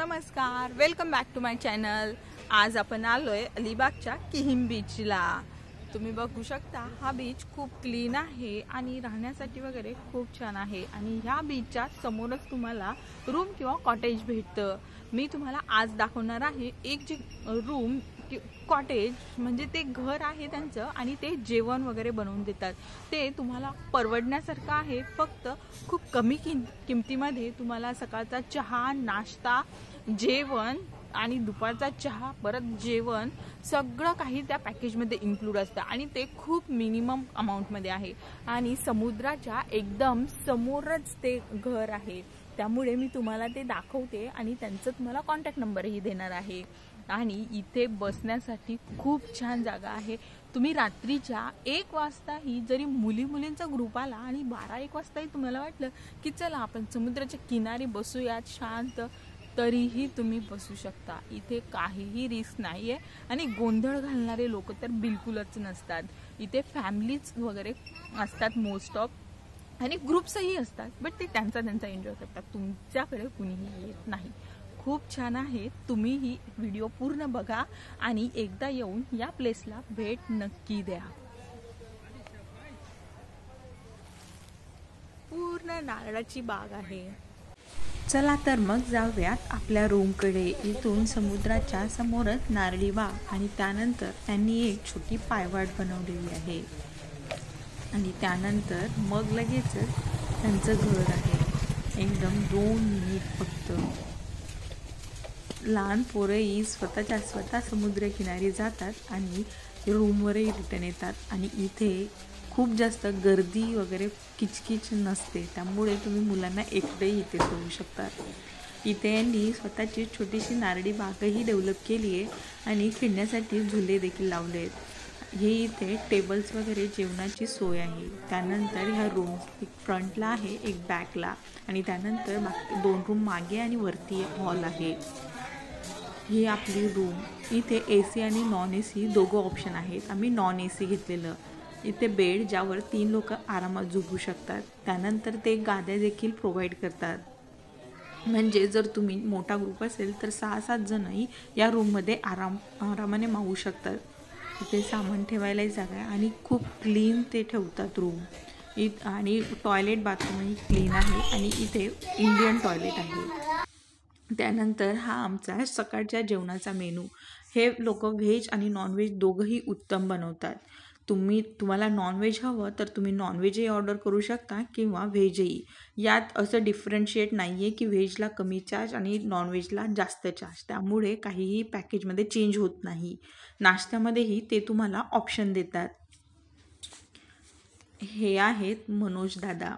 नमस्कार, welcome back to my channel. आज आपण आलोय अलिबागच्या किहिम बीचला। तुम्ही बघू शकता हा बीच खूप क्लीन आहे आणि राहण्यासाठी वगैरे खूप छान आहे आणि ह्या बीचच्या समोरच तुम्हाला रूम किंवा कॉटेज भेटतं। मी तुम्हाला आज दाखवणार आहे एक जे रूम कॉटेज म्हणजे ते घर आहे त्यांचं आणि ते जेवण वगैरे बनवून देतात। ते तुम्हाला परवडण्यासारखं आहे। फक्त खूप कमी किमतीमध्ये तुम्हाला सकाळचा चहा, नाश्ता, जेवण आणि दुपारचा चहा परत जेवण सगळं काही त्या पॅकेजमध्ये इन्क्लूड असतं आणि ते खूप मिनिमम अमाउंटमध्ये आहे आणि समुद्राच्या एकदम समोरच ते घर आहे। त्यामुळे मी तुम्हाला ते दाखवते आणि त्यांचा तुम्हाला कॉन्टॅक्ट नंबरही देणार आहे। आणि इथे बसण्यासाठी खूप छान जागा आहे। तुम्ही रात्रीच्या 1 वाजताही जरी मुलींचा ग्रुप आला आणि 12-1 वाजताही तुम्हाला वाटलं की चला आपण समुद्राच्या किनारी बसूयात शांत, तरीही तुम्ही बसू शकता। इथे काहीही रिस्क नाहीये आणि गोंधळ घालणारे लोक तर बिलकुलच नसतात। इथे फॅमिलीज वगैरे असतात मोस्ट ऑफ आणि ग्रुप्सही असतात, बट ते त्यांचा एन्जॉय करतात। तुमच्याकडे कुणीही येत नाही। खूप छान आहे। तुम्ही ही व्हिडिओ पूर्ण बघा आणि एकदा येऊन या प्लेसला भेट नक्की द्या। पूर्ण नारळाची बाग आहे। चला तर मग जाऊयात आपल्या रूमकडे। इथून समुद्राच्या समोरच नारळी बाग आणि त्यानंतर त्यांनी एक छोटी पायवाट बनवलेली आहे आणि त्यानंतर मग लगेचच त्यांचं घर आहे। एकदम 2 मिनिट फक्त। लहान पोरंही स्वतः समुद्रकिनारी जातात आणि रूमवरही रिटर्न येतात आणि इथे खूप जास्त गर्दी वगैरे किचकिच नसते, त्यामुळे तुम्ही मुलांना एकटेही इथे सोडू शकता। इथे यांनी स्वतःची छोटीशी नारळी बागही डेव्हलप केली आहे आणि खेळण्यासाठी झुले देखील लावले आहेत। हे इथे टेबल्स वगैरे जेवणाची सोय आहे। त्यानंतर ह्या रूम एक फ्रंटला आहे, एक बॅकला आणि त्यानंतर बाकी 2 रूम मागे आणि वरती हॉल आहे। ही आपली रूम। इथे AC आणि नॉन AC दोघं ऑप्शन आहेत। आम्ही नॉन AC घेतलेलं। इथे बेड ज्यावर 3 लोक आरामात झोपू शकतात। त्यानंतर ते गाद्या देखील प्रोव्हाइड करतात, म्हणजे जर तुम्ही मोठा ग्रुप असेल तर 6-7 जणही या रूममध्ये आरामाने मावू शकतात। इथे सामान ठेवायलाही जागा आहे आणि खूप क्लीन ते ठेवतात रूम। आणि टॉयलेट बाथरूमही क्लीन आहे आणि इथे इंडियन टॉयलेट आहे। त्यानंतर हा आमचा सकाळच्या जेवणाचा मेनू। हे लोक व्हेज आणि नॉनव्हेज दोघंही उत्तम बनवतात। तुम्हाला नॉनव्हेज हवं तर तुम्ही नॉनव्हेजही ऑर्डर करू शकता किंवा व्हेजही। यात असं डिफरन्शिएट नाही आहे की व्हेजला कमी चार्ज आणि नॉनव्हेजला जास्त चार्ज, त्यामुळे काहीही पॅकेजमध्ये चेंज होत नाही। नाश्त्यामध्येही ते तुम्हाला ऑप्शन देतात। हे आहेत मनोज दादा।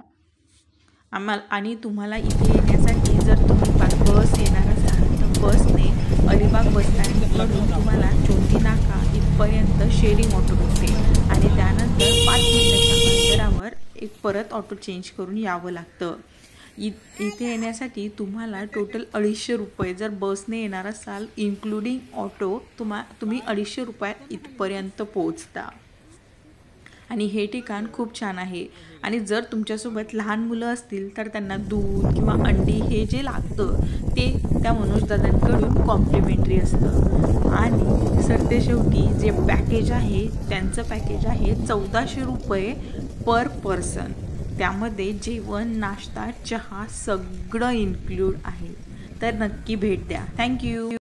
आणि तुम्हाला इथे येण्यासाठी जर तुम्ही बस येणार असाल तर बसने अलिबाग बसस्टँडकडून तुम्हाला चोंदी नाका इथपर्यंत शेअरिंग ऑटो भेटते आणि त्यानंतर 5 मिनिटाच्या अंतरावर एक परत ऑटो चेंज करून यावं लागतं। इथे येण्यासाठी तुम्हाला टोटल 250 रुपये, जर बसने येणार असाल इन्क्लुडिंग ऑटो तुम्ही 250 रुपयात इथपर्यंत पोहोचता। आणि हे ठिकाण खूप छान आहे आणि जर तुमच्यासोबत लहान मुलं असतील तर त्यांना दूध किंवा अंडी हे जे लागतं ते त्या मनोज दादांकडून कॉम्प्लिमेंटरी असतं। आणि सरतेशेवटी जे पॅकेज आहे त्यांचं पॅकेज आहे 1400 रुपये पर पर्सन। त्यामध्ये जेवण, नाश्ता, चहा सगळं इन्क्लूड आहे। तर नक्की भेट द्या। थँक्यू।